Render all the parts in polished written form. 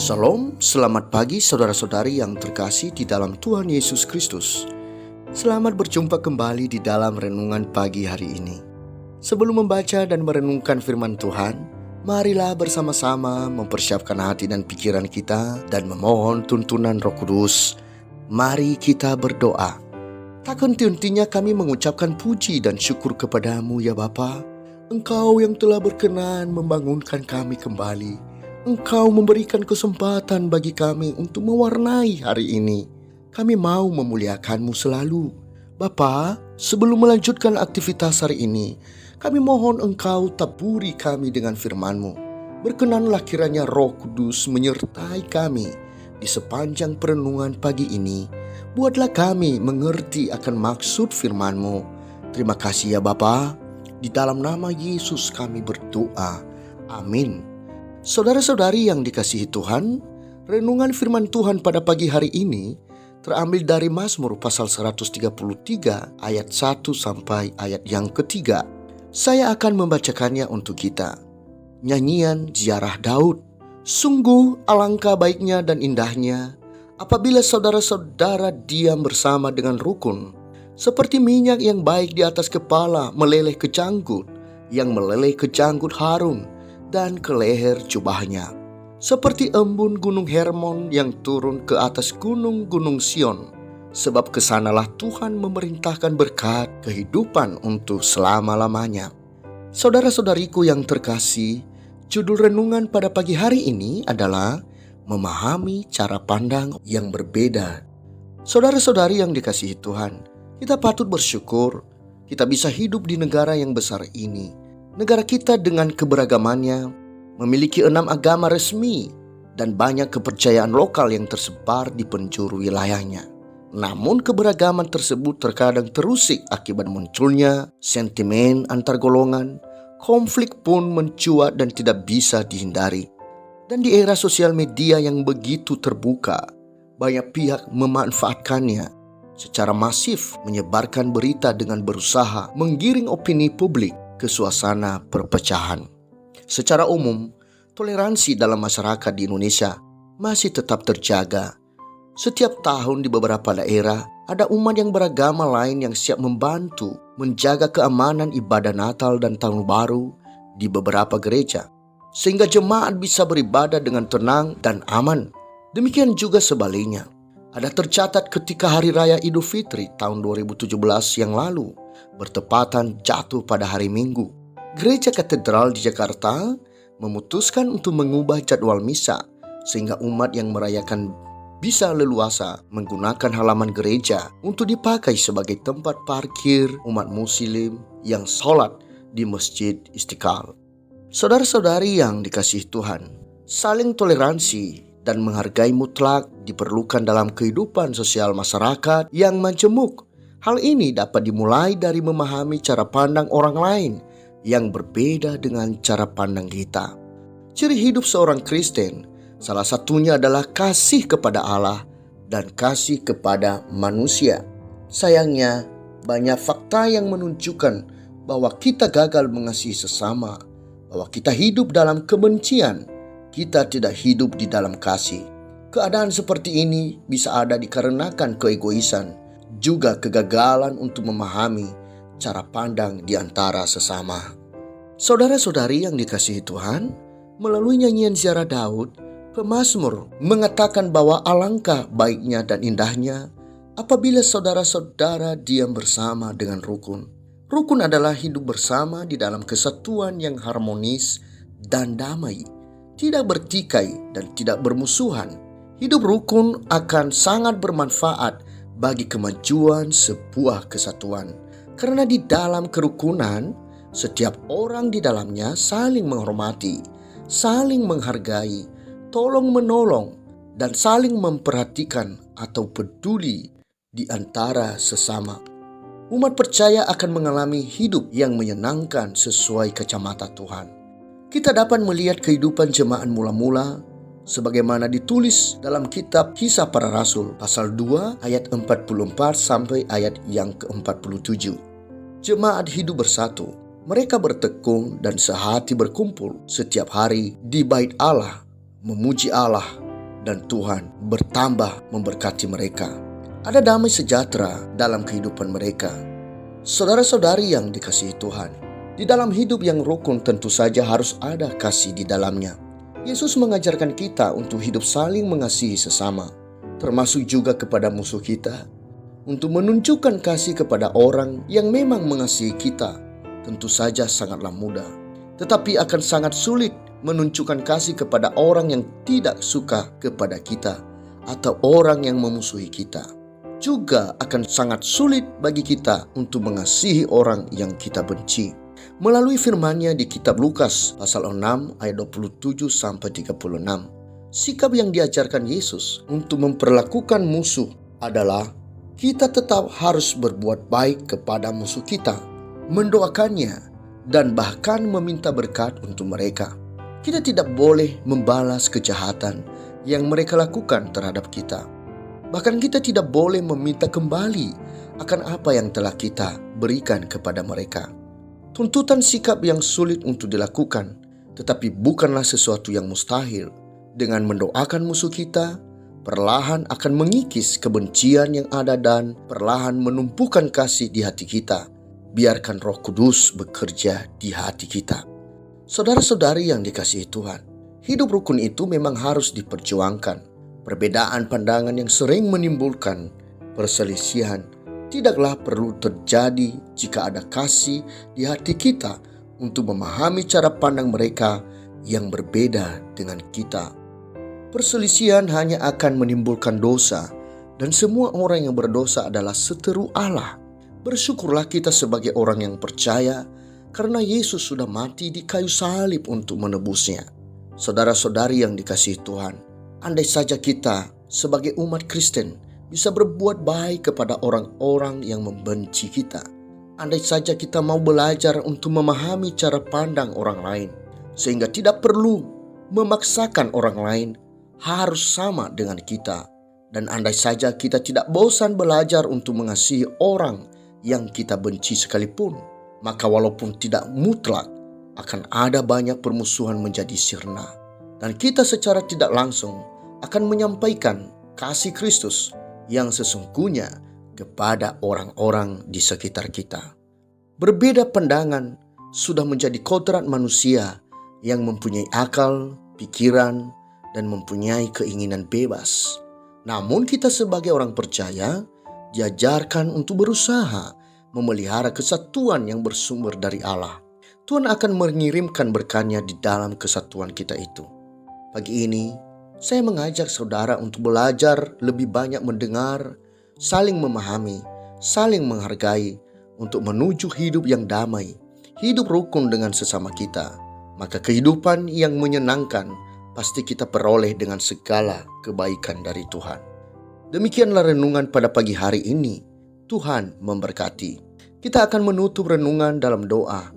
Shalom, selamat pagi saudara-saudari yang terkasih di dalam Tuhan Yesus Kristus. Selamat berjumpa kembali di dalam renungan pagi hari ini. Sebelum membaca dan merenungkan firman Tuhan, marilah bersama-sama mempersiapkan hati dan pikiran kita dan memohon tuntunan Roh Kudus. Mari kita berdoa. Tak henti-hentinya kami mengucapkan puji dan syukur kepadamu ya Bapa. Engkau yang telah berkenan membangunkan kami kembali. Engkau memberikan kesempatan bagi kami untuk mewarnai hari ini. Kami mau memuliakan-Mu selalu. Bapa, sebelum melanjutkan aktivitas hari ini, kami mohon Engkau taburi kami dengan firman-Mu. Berkenanlah kiranya Roh Kudus menyertai kami di sepanjang perenungan pagi ini. Buatlah kami mengerti akan maksud firman-Mu. Terima kasih ya Bapa. Di dalam nama Yesus kami berdoa. Amin. Saudara-saudari yang dikasihi Tuhan, renungan firman Tuhan pada pagi hari ini terambil dari Mazmur pasal 133 ayat 1 sampai ayat yang ketiga. Saya akan membacakannya untuk kita. Nyanyian ziarah Daud. Sungguh alangkah baiknya dan indahnya apabila saudara-saudara diam bersama dengan rukun, seperti minyak yang baik di atas kepala meleleh ke janggut, yang meleleh ke janggut Harun dan ke leher jubahnya, seperti embun gunung Hermon yang turun ke atas gunung-gunung Sion, sebab kesanalah Tuhan memerintahkan berkat kehidupan untuk selama-lamanya. Saudara-saudariku yang terkasih, judul renungan pada pagi hari ini adalah memahami cara pandang yang berbeda. Saudara-saudari yang dikasihi Tuhan, kita patut bersyukur kita bisa hidup di negara yang besar ini. Negara kita dengan keberagamannya memiliki 6 agama resmi dan banyak kepercayaan lokal yang tersebar di penjuru wilayahnya. Namun keberagaman tersebut terkadang terusik akibat munculnya sentimen antar golongan, konflik pun mencuat dan tidak bisa dihindari. Dan di era sosial media yang begitu terbuka, banyak pihak memanfaatkannya secara masif, menyebarkan berita dengan berusaha menggiring opini publik ke suasana perpecahan. Secara umum, toleransi dalam masyarakat di Indonesia masih tetap terjaga. Setiap tahun di beberapa daerah, ada umat yang beragama lain yang siap membantu menjaga keamanan ibadah Natal dan Tahun Baru di beberapa gereja, sehingga jemaat bisa beribadah dengan tenang dan aman. Demikian juga sebaliknya. Ada tercatat ketika Hari Raya Idul Fitri tahun 2017 yang lalu bertepatan jatuh pada hari Minggu, Gereja Katedral di Jakarta memutuskan untuk mengubah jadwal misa sehingga umat yang merayakan bisa leluasa menggunakan halaman gereja untuk dipakai sebagai tempat parkir umat muslim yang sholat di Masjid Istiqlal. Saudara-saudari yang dikasihi Tuhan, saling toleransi dan menghargai mutlak diperlukan dalam kehidupan sosial masyarakat yang majemuk. Hal ini dapat dimulai dari memahami cara pandang orang lain yang berbeda dengan cara pandang kita. Ciri hidup seorang Kristen salah satunya adalah kasih kepada Allah dan kasih kepada manusia. Sayangnya, banyak fakta yang menunjukkan bahwa kita gagal mengasihi sesama, bahwa kita hidup dalam kebencian, kita tidak hidup di dalam kasih. Keadaan seperti ini bisa ada dikarenakan keegoisan, juga kegagalan untuk memahami cara pandang di antara sesama. Saudara-saudari yang dikasihi Tuhan, melalui nyanyian ziarah Daud, pemazmur mengatakan bahwa alangkah baiknya dan indahnya apabila saudara-saudara diam bersama dengan rukun. Rukun adalah hidup bersama di dalam kesatuan yang harmonis dan damai, tidak bertikai dan tidak bermusuhan. Hidup rukun akan sangat bermanfaat bagi kemajuan sebuah kesatuan. Karena di dalam kerukunan, setiap orang di dalamnya saling menghormati, saling menghargai, tolong-menolong, dan saling memperhatikan atau peduli di antara sesama. Umat percaya akan mengalami hidup yang menyenangkan sesuai kacamata Tuhan. Kita dapat melihat kehidupan jemaat mula-mula sebagaimana ditulis dalam kitab Kisah Para Rasul pasal 2 ayat 44 sampai ayat yang ke-47. Jemaat hidup bersatu. Mereka bertekun dan sehati berkumpul setiap hari di bait Allah, memuji Allah dan Tuhan bertambah memberkati mereka. Ada damai sejahtera dalam kehidupan mereka. Saudara-saudari yang dikasihi Tuhan, di dalam hidup yang rukun tentu saja harus ada kasih di dalamnya. Yesus mengajarkan kita untuk hidup saling mengasihi sesama, termasuk juga kepada musuh kita. Untuk menunjukkan kasih kepada orang yang memang mengasihi kita, tentu saja sangatlah mudah. Tetapi akan sangat sulit menunjukkan kasih kepada orang yang tidak suka kepada kita atau orang yang memusuhi kita. Juga akan sangat sulit bagi kita untuk mengasihi orang yang kita benci. Melalui firman-Nya di kitab Lukas pasal 6 ayat 27-36, sikap yang diajarkan Yesus untuk memperlakukan musuh adalah kita tetap harus berbuat baik kepada musuh kita, mendoakannya, dan bahkan meminta berkat untuk mereka. Kita tidak boleh membalas kejahatan yang mereka lakukan terhadap kita. Bahkan kita tidak boleh meminta kembali akan apa yang telah kita berikan kepada mereka. Tuntutan sikap yang sulit untuk dilakukan, tetapi bukanlah sesuatu yang mustahil. Dengan mendoakan musuh kita, perlahan akan mengikis kebencian yang ada dan perlahan menumpukan kasih di hati kita. Biarkan Roh Kudus bekerja di hati kita. Saudara-saudari yang dikasihi Tuhan, hidup rukun itu memang harus diperjuangkan. Perbedaan pandangan yang sering menimbulkan perselisihan tidaklah perlu terjadi jika ada kasih di hati kita untuk memahami cara pandang mereka yang berbeda dengan kita. Perselisihan hanya akan menimbulkan dosa, dan semua orang yang berdosa adalah seteru Allah. Bersyukurlah kita sebagai orang yang percaya, karena Yesus sudah mati di kayu salib untuk menebusnya. Saudara-saudari yang dikasihi Tuhan, andai saja kita sebagai umat Kristen bisa berbuat baik kepada orang-orang yang membenci kita. Andai saja kita mau belajar untuk memahami cara pandang orang lain, sehingga tidak perlu memaksakan orang lain harus sama dengan kita. Dan andai saja kita tidak bosan belajar untuk mengasihi orang yang kita benci sekalipun, maka walaupun tidak mutlak, akan ada banyak permusuhan menjadi sirna. Dan kita secara tidak langsung akan menyampaikan kasih Kristus yang sesungguhnya kepada orang-orang di sekitar kita. Berbeda pandangan sudah menjadi kodrat manusia yang mempunyai akal, pikiran, dan mempunyai keinginan bebas. Namun kita sebagai orang percaya diajarkan untuk berusaha memelihara kesatuan yang bersumber dari Allah. Tuhan akan mengirimkan berkat-Nya di dalam kesatuan kita itu. Pagi ini saya mengajak saudara untuk belajar lebih banyak mendengar, saling memahami, saling menghargai untuk menuju hidup yang damai, hidup rukun dengan sesama kita. Maka kehidupan yang menyenangkan pasti kita peroleh dengan segala kebaikan dari Tuhan. Demikianlah renungan pada pagi hari ini. Tuhan memberkati. Kita akan menutup renungan dalam doa.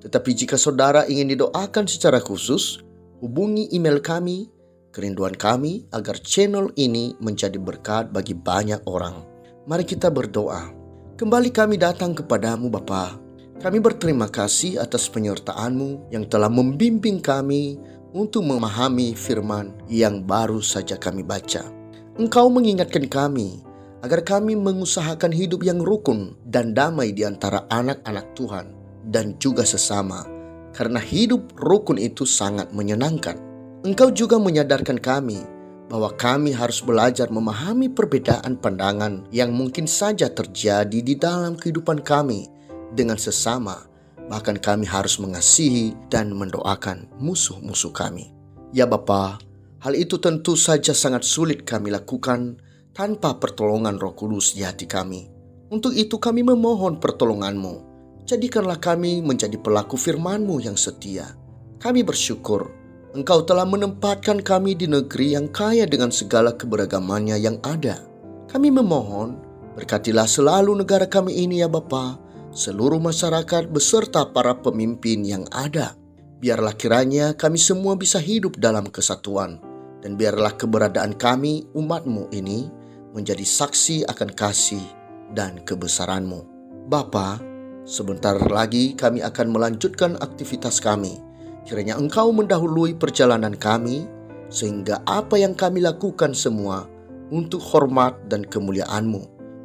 Tetapi jika saudara ingin didoakan secara khusus, hubungi email kami, kerinduan kami agar channel ini menjadi berkat bagi banyak orang. Mari kita berdoa. Kembali kami datang kepadamu Bapa. Kami berterima kasih atas penyertaan-Mu yang telah membimbing kami untuk memahami firman yang baru saja kami baca. Engkau mengingatkan kami agar kami mengusahakan hidup yang rukun dan damai di antara anak-anak Tuhan dan juga sesama, karena hidup rukun itu sangat menyenangkan. Engkau juga menyadarkan kami bahwa kami harus belajar memahami perbedaan pandangan yang mungkin saja terjadi di dalam kehidupan kami dengan sesama. Bahkan kami harus mengasihi dan mendoakan musuh-musuh kami. Ya Bapa, hal itu tentu saja sangat sulit kami lakukan tanpa pertolongan Roh Kudus di hati kami. Untuk itu kami memohon pertolongan-Mu. Jadikanlah kami menjadi pelaku firman-Mu yang setia. Kami bersyukur Engkau telah menempatkan kami di negeri yang kaya dengan segala keberagamannya yang ada. Kami memohon, berkatilah selalu negara kami ini ya Bapa, seluruh masyarakat beserta para pemimpin yang ada. Biarlah kiranya kami semua bisa hidup dalam kesatuan, dan biarlah keberadaan kami umat-Mu ini menjadi saksi akan kasih dan kebesaran-Mu. Bapa, sebentar lagi kami akan melanjutkan aktivitas kami. Kiranya Engkau mendahului perjalanan kami sehingga apa yang kami lakukan semua untuk hormat dan kemuliaan-Mu.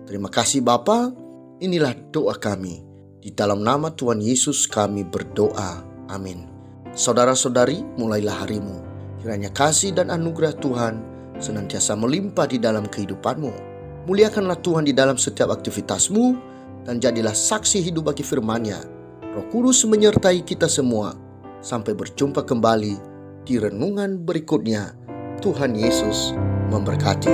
Terima kasih Bapa, inilah doa kami. Di dalam nama Tuhan Yesus kami berdoa. Amin. Saudara-saudari, mulailah harimu. Kiranya kasih dan anugerah Tuhan senantiasa melimpah di dalam kehidupanmu. Muliakanlah Tuhan di dalam setiap aktivitasmu dan jadilah saksi hidup bagi firman-Nya. Roh Kudus menyertai kita semua. Sampai berjumpa kembali di renungan berikutnya. Tuhan Yesus memberkati.